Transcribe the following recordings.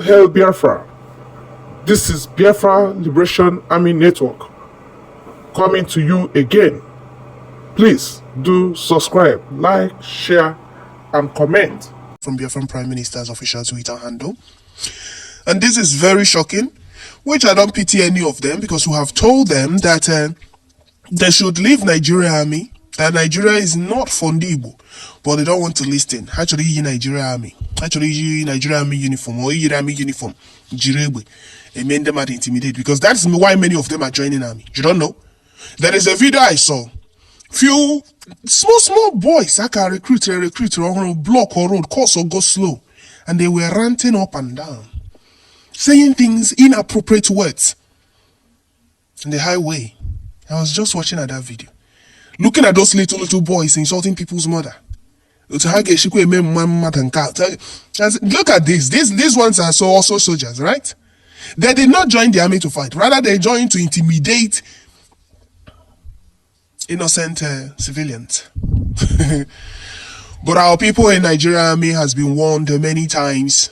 Hail Biafra. This is Biafra Liberation Army Network coming to you again. Please do subscribe, like, share, and comment. From Biafran Prime Minister's official Twitter handle. And this is very shocking, which I don't pity any of them, because we have told them that they should leave Nigeria Army, that Nigeria is not Fondibo, but they don't want to listen. Actually, Nigeria Army. Actually, Nigeria Army uniform or Army uniform. Jiregbe. It made them intimidate, because that's why many of them are joining army. You don't know? There is a video I saw. Few small boys I can recruit on a block or road, course or go slow. And they were ranting up and down, saying things, inappropriate words in the highway. I was just watching at that video, looking at those little boys insulting people's mother. Look at this. These ones are also soldiers, right? They did not join the army to fight. Rather, they joined to intimidate innocent civilians. But our people in Nigeria Army has been warned many times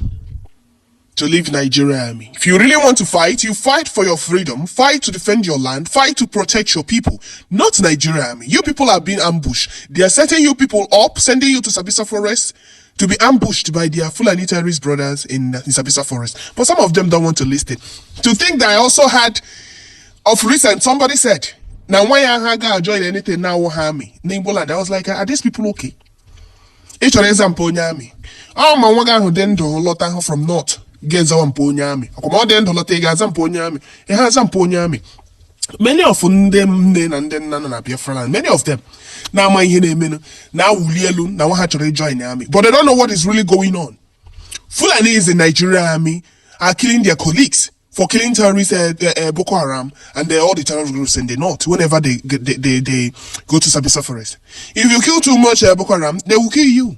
to leave Nigeria Army. If you really want to fight, you fight for your freedom, fight to defend your land, fight to protect your people, not Nigeria Army. You people are being ambushed. They are setting you people up, sending you to Sabisa Forest to be ambushed by their Fulani terrorist brothers in Sabisa Forest. But some of them don't want to listen. To think that I also had, of recent, somebody said, now why I join anything now will harm me. I was like, are these people okay? Each example, Nyami. Oh, my waga who then do lot from north. Gets on Ponyami. Come then to Lotega Zamponyami. It has Zamponyami. Many of them then and then none of your friend. Many of them. Now my name now Ulielu now had to rejoin the army. But they don't know what is really going on. Fulanis in Nigeria army are killing their colleagues for killing terrorists Boko Haram and all the terrorist groups in the north whenever they go to Sabisa Forest. If you kill too much Boko Haram, they will kill you.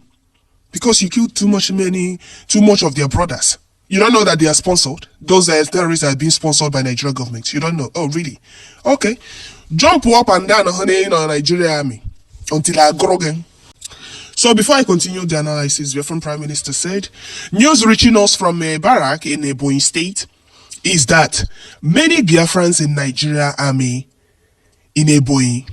Because you killed too much of their brothers. You don't know that they are sponsored. Those terrorists are being sponsored by Nigeria government. You don't know. Oh, really? Okay. Jump up and down in Nigeria army until I grow again. So before I continue the analysis, the Biafran Prime Minister said, news reaching us from Barracks in Ebonyi State is that many Biafrans in Nigeria army in Ebonyi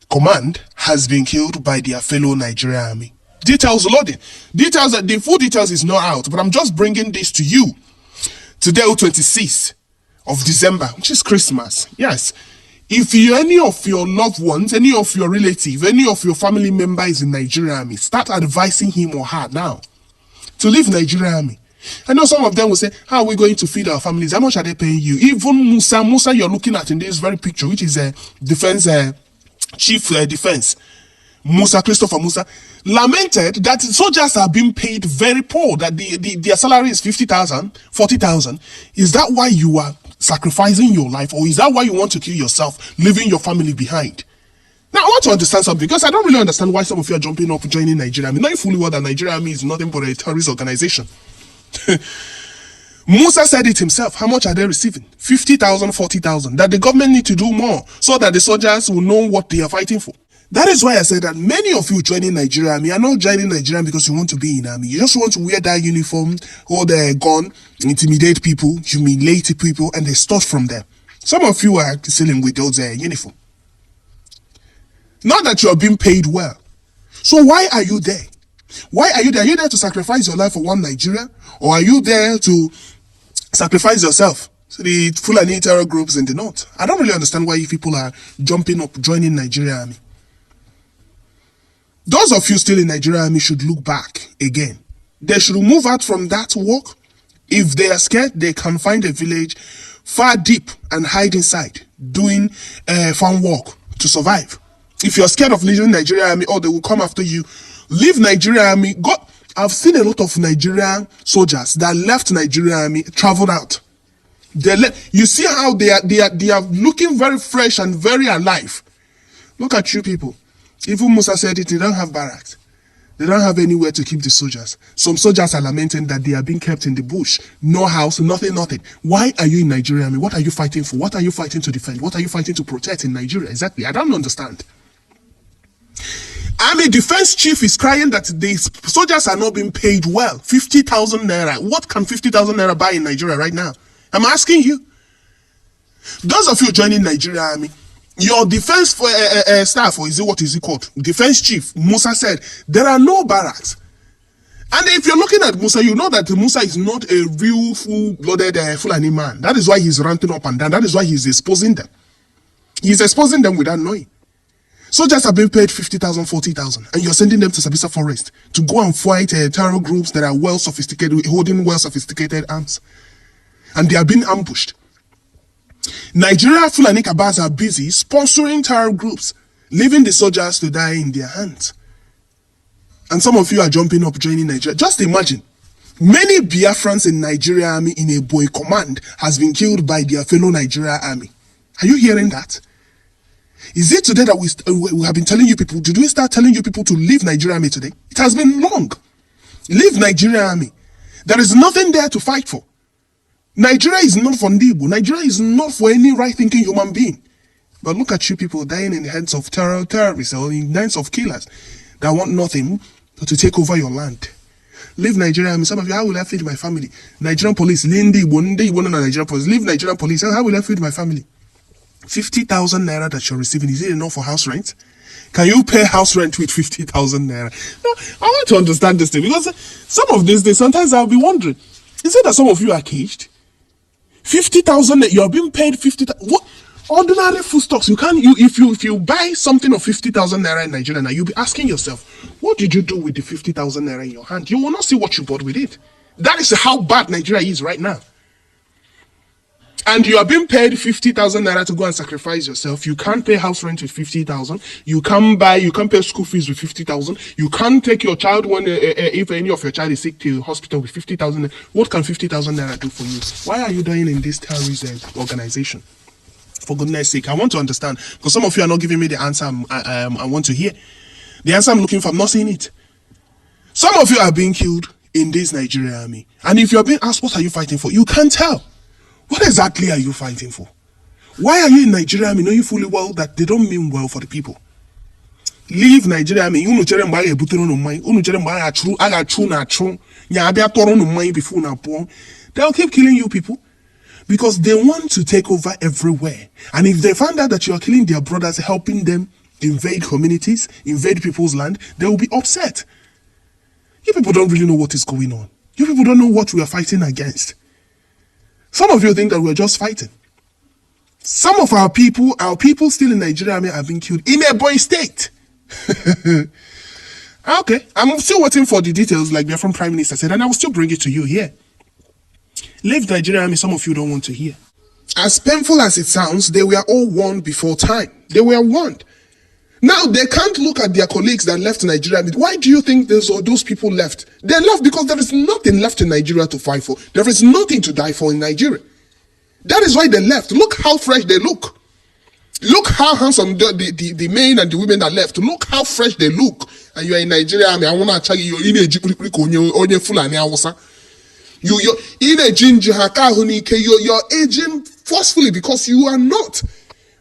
command has been killed by their fellow Nigeria army. Details loading. The full details is not out, but I'm just bringing this to you. Today, 26th of December, which is Christmas. Yes. If any of your loved ones, any of your relatives, any of your family members in Nigeria army, start advising him or her now to leave Nigeria army. I know some of them will say, how are we going to feed our families? How much are they paying you? Even Musa you're looking at in this very picture, which is a defense, chief defense. Christopher Musa, lamented that soldiers are being paid very poor, that their salary is 50,000, 40,000. Is that why you are sacrificing your life, or is that why you want to kill yourself, leaving your family behind? Now, I want to understand something, because I don't really understand why some of you are jumping up joining Nigeria Army. Knowing fully well that Nigeria Army is nothing but a terrorist organization. Musa said it himself. How much are they receiving? 50,000, 40,000. That the government need to do more so that the soldiers will know what they are fighting for. That is why I said that many of you joining Nigeria Army are not joining Nigeria because you want to be in army. You just want to wear that uniform, hold a gun, intimidate people, humiliate people, and they start from there. Some of you are selling with those uniform. Not that you are being paid well. So why are you there? Why are you there? Are you there to sacrifice your life for one Nigeria? Or are you there to sacrifice yourself to the Fulani terror groups in the north? I don't really understand why you people are jumping up, joining Nigeria Army. Those of you still in Nigeria Army should look back again. They should move out from that work. If they are scared, they can find a village far deep and hide inside, doing farm work to survive. If you're scared of leaving Nigeria Army, or they will come after you, leave Nigeria Army. Go. I've seen a lot of Nigerian soldiers that left Nigeria Army, traveled out. You see how they are looking very fresh and very alive. Look at you people. Even Musa said it, they don't have barracks. They don't have anywhere to keep the soldiers. Some soldiers are lamenting that they are being kept in the bush. No house, nothing. Why are you in Nigeria Army? What are you fighting for? What are you fighting to defend? What are you fighting to protect in Nigeria? Exactly. I don't understand. Army defense chief is crying that the soldiers are not being paid well. 50,000 naira. What can 50,000 naira buy in Nigeria right now? I'm asking you. Those of you joining Nigeria Army, your defense staff, or what is it called? Defense chief, Musa said, there are no barracks. And if you're looking at Musa, you know that Musa is not a real full-blooded Fulani man. That is why he's ranting up and down. That is why he's exposing them. He's exposing them without knowing. Soldiers have been paid 50,000, 40,000, and you're sending them to Sabisa Forest to go and fight terror groups that are well sophisticated, holding well sophisticated arms. And they are being ambushed. Nigeria Fulani Kabas are busy sponsoring terror groups, leaving the soldiers to die in their hands. And some of you are jumping up, joining Nigeria. Just imagine, many Biafrans in Nigeria Army in a boy command has been killed by their fellow Nigeria Army. Are you hearing that? Is it today that we have been telling you people, did we start telling you people to leave Nigeria Army today? It has been long. Leave Nigeria Army. There is nothing there to fight for. Nigeria is not for Ndibo. Nigeria is not for any right-thinking human being. But look at you people dying in the hands of terrorists or in the hands of killers that want nothing but to take over your land. Leave Nigeria Army. Some of you, how will I feed my family? Nigerian police, Nigerian police. Leave Nigerian police. How will I feed my family? 50,000 naira that you're receiving, is it enough for house rent? Can you pay house rent with 50,000 naira? No, I want to understand this thing, because some of these days, sometimes I'll be wondering, is it that some of you are caged? 50,000, you're being paid 50,000. What? Ordinary foodstuffs, if you buy something of 50,000 naira in Nigeria now, you'll be asking yourself, what did you do with the 50,000 naira in your hand? You will not see what you bought with it. That is how bad Nigeria is right now. And you are being paid 50,000 naira to go and sacrifice yourself. You can't pay house rent with 50,000. You can't pay school fees with 50,000. You can't take your child when, if any of your child is sick, to hospital with 50,000. What can 50,000 naira do for you? Why are you dying in this terrorist organization? For goodness sake, I want to understand, because some of you are not giving me the answer I want to hear. The answer I'm looking for, I'm not seeing it. Some of you are being killed in this Nigerian army. And if you're being asked, what are you fighting for? You can't tell. What exactly are you fighting for? Why are you in Nigeria army knowing fully well that they don't mean well for the people? Leave Nigeria army. They'll keep killing you people because they want to take over everywhere. And if they find out that you are killing their brothers, helping them invade communities, invade people's land, they will be upset. You people don't really know what is going on. You people don't know what we are fighting against. Some of you think that we're just fighting. Some of our people still in Nigeria are being killed in Ebonyi state. Okay, I'm still waiting for the details like the Prime Minister said, and I will still bring it to you here. Leave Nigeria army, some of you don't want to hear. As painful as it sounds, they were all warned before time. They were warned. Now, they can't look at their colleagues that left Nigeria. Why do you think those people left? They left because there is nothing left in Nigeria to fight for. There is nothing to die for in Nigeria. That is why they left. Look how fresh they look. Look how handsome the men and the women that left. Look how fresh they look. And you are in Nigeria. I want to tell you, you're aging forcefully because you are not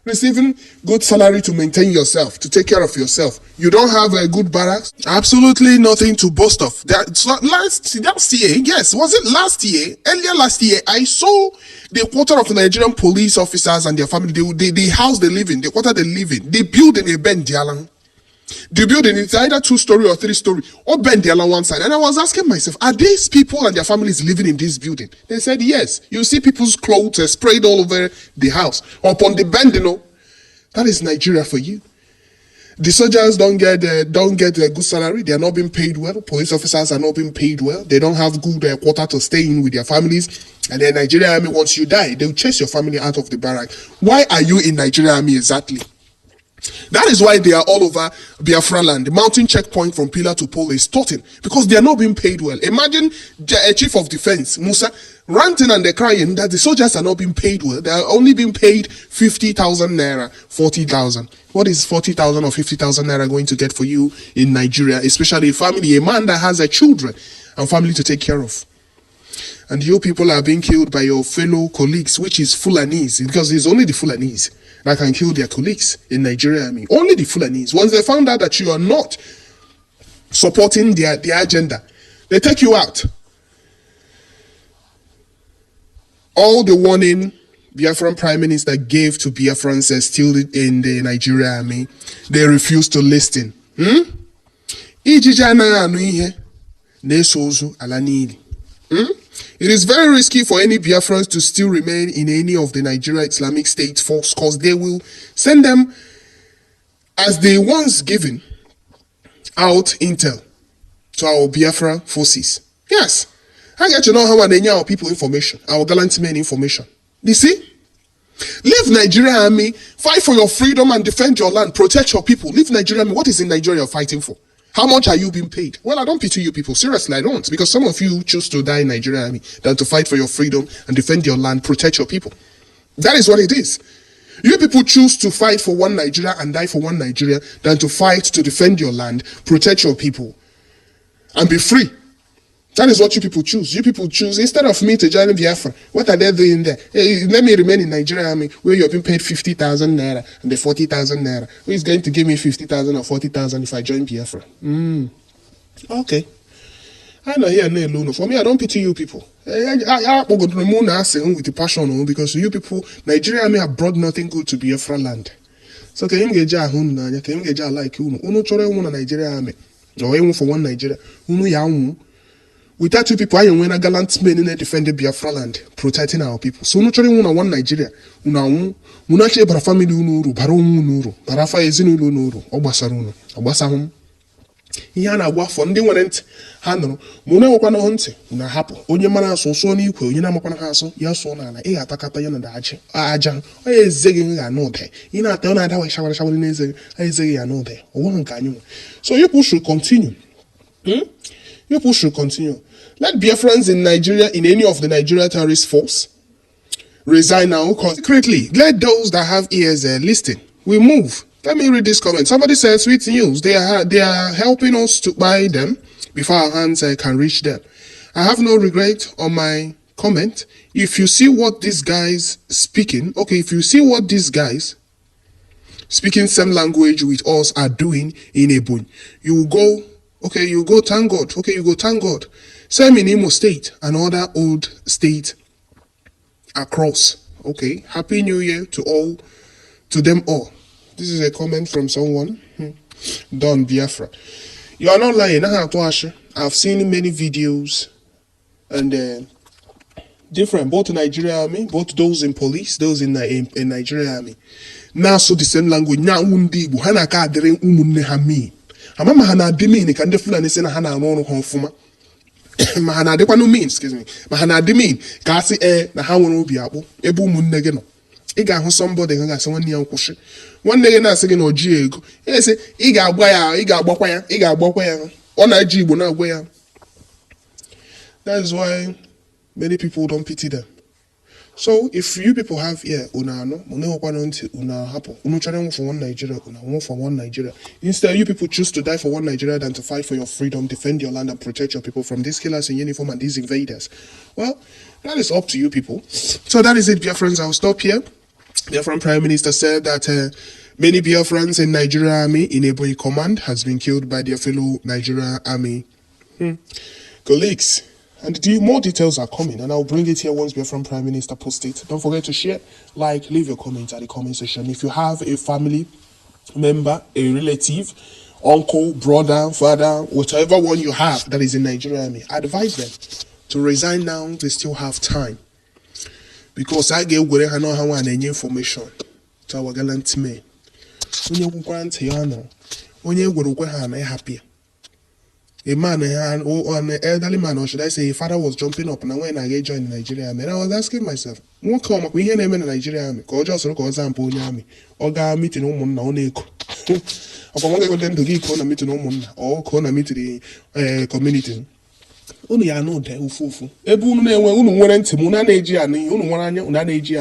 receiving good salary to maintain yourself, to take care of yourself. You don't have a good barracks. Absolutely nothing to boast of. Last year, yes, was it last year? Earlier last year, I saw the quarter of Nigerian police officers and their family, the house they live in, the quarter they live in, they build in a Bendialan. The building is either 2-story or 3-story, or Bendialan one side. And I was asking myself, are these people and their families living in this building? They said yes. You see people's clothes sprayed all over the house. Upon the bend, that is Nigeria for you. The soldiers don't get a good salary. They are not being paid well. Police officers are not being paid well. They don't have good quarter to stay in with their families. And the Nigerian army, once you die, they'll chase your family out of the barrack. Why are you in Nigerian army exactly? That is why they are all over Biafra land. The mountain checkpoint from pillar to pole is totten because they are not being paid well. Imagine a chief of defense, Musa, ranting and crying that the soldiers are not being paid well. They are only being paid 50,000 naira, 40,000. What is 40,000 or 50,000 naira going to get for you in Nigeria, especially a family, a man that has children and family to take care of? And you people are being killed by your fellow colleagues, which is Fulanese, because it's only the Fulanese. that can kill their colleagues in Nigeria army. Only the Fulanis. Once they found out that you are not supporting their agenda, they take you out. All the warning Biafran Prime Minister gave to Biafrans still in the Nigeria army, they refused to listen. It is very risky for any Biafrans to still remain in any of the Nigeria Islamic State force, because they will send them as the ones giving out intel to our Biafra forces. Yes, I get to know how they our people information, our gallant men information. You see? Leave Nigeria army, fight for your freedom and defend your land, protect your people. Leave Nigeria army. What is in Nigeria you're fighting for? How much are you being paid? Well, I don't pity you people. Seriously, I don't. Because some of you choose to die in Nigeria army than to fight for your freedom and defend your land, protect your people. That is what it is. You people choose to fight for one Nigeria and die for one Nigeria than to fight to defend your land, protect your people, and be free. That is what you people choose. You people choose, instead of me to join Biafra, what are they doing there? Hey, let me remain in Nigeria army where you're being paid 50,000 naira and the 40,000 naira. Who is going to give me 50,000 or 40,000 if I join Biafra? Okay. I know here no alone. For me, I don't pity you people. I with the passion because you people, Nigeria army have brought nothing good to Biafra land. So can you get like Uno chore one Nigeria army or even for one Nigeria? Uno ya. Without you people, I am a gallant men in defending Biafra land, protecting our people. So, no children one Nigeria, actually para family unuru, baron unuru, barafa ezinu unuru, obasaruno, obasahum. Yana wa fondi warrant, handle, Muna wakana hunte, una hapo, onye mana so equal, Yana makana haso, Yasona, Atakata yana dachi, Ajan, I zigging a no there. Ina tona that way shower in I zig a no there, one can you. So, you people should continue. You people should continue. Let Biafrans in Nigeria, in any of the Nigeria terrorist force, resign now. Concretely, let those that have ears listen. We move. Let me read this comment. Somebody said, sweet news. They are helping us to buy them before our hands can reach them. I have no regret on my comment. If you see what these guys speaking, if you see what these guys speaking same language with us are doing in Ebonyi, you will go. You go thank God. You go thank God. Same in Imo State and other old states across. Happy New Year to them all. This is a comment from someone. Don Biafra. You are not lying. I've seen many videos and different, both in Nigeria army, both those in police, those in Nigeria army. Now so the same language. Now undibu hana ka dere umunne hami. Amama hana dimi ni kande fulani sena hana anono honfuma. Mahana de kwanu mean, excuse me. Mahana dimi kasi na ha wonu obi akpo ebe umunne ge no. I ga hu somebody nga se wani yankwushi. Wanne ge na se ge no ji ego. E se I ga agba ya, I ga agbakwa ya. Ọ na ji Igbo na agwa ya. That is why many people don't pity them. So if you people have una hapo, for one Nigeria, for one Nigeria. Instead, you people choose to die for one Nigeria than to fight for your freedom, defend your land, and protect your people from these killers in uniform and these invaders. Well, that is up to you people. So that is it, Biafrans. I'll stop here. Biafran Prime Minister said that many Biafrans in Nigeria Army in Ebonyi Command has been killed by their fellow Nigeria Army colleagues. And more details are coming, and I'll bring it here once Biafran Prime Minister posts it. Don't forget to share, like, leave your comments at the comment section. If you have a family member, a relative, uncle, brother, father, whatever one you have that is in Nigeria Army, advise them to resign now. They still have time. Because I get where I know how I need information to our gallant men. When you grant Yano, when you go happy. A man, an elderly man, or should I say, a father was jumping up, and when I get joined the Nigeria Army, I was asking myself, what come up? We hear name in the Nigeria Army, because just look at Zampo Army, or ga meeting no one, no echo. Upon one go then to give corner meeting no one, or corner meeting the community. Only I know that Ufufu. Ebu ne went to Munaneji and Unuanya, Unaneji,